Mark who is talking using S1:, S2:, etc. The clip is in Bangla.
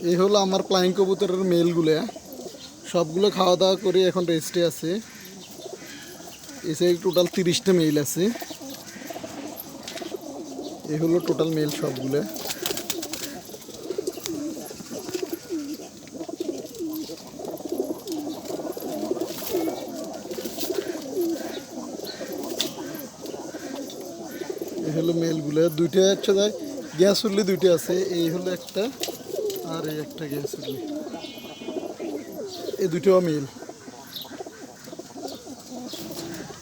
S1: এই হলো আমার ফ্লাইং কবুতরের মেলগুলো, সবগুলো খাওয়া দাওয়া করে এখন রেস্টে আছে। এসে টোটাল 30টা মেল আছে। এই হলো টোটাল মেল সবগুলো। এই হলো মেলগুলো, দুইটা হচ্ছে গ্যাস উঠলে দুইটা আছে। এই হলো একটা আর এই একটা গ্যাস উঠলে, এই দুটো মেল।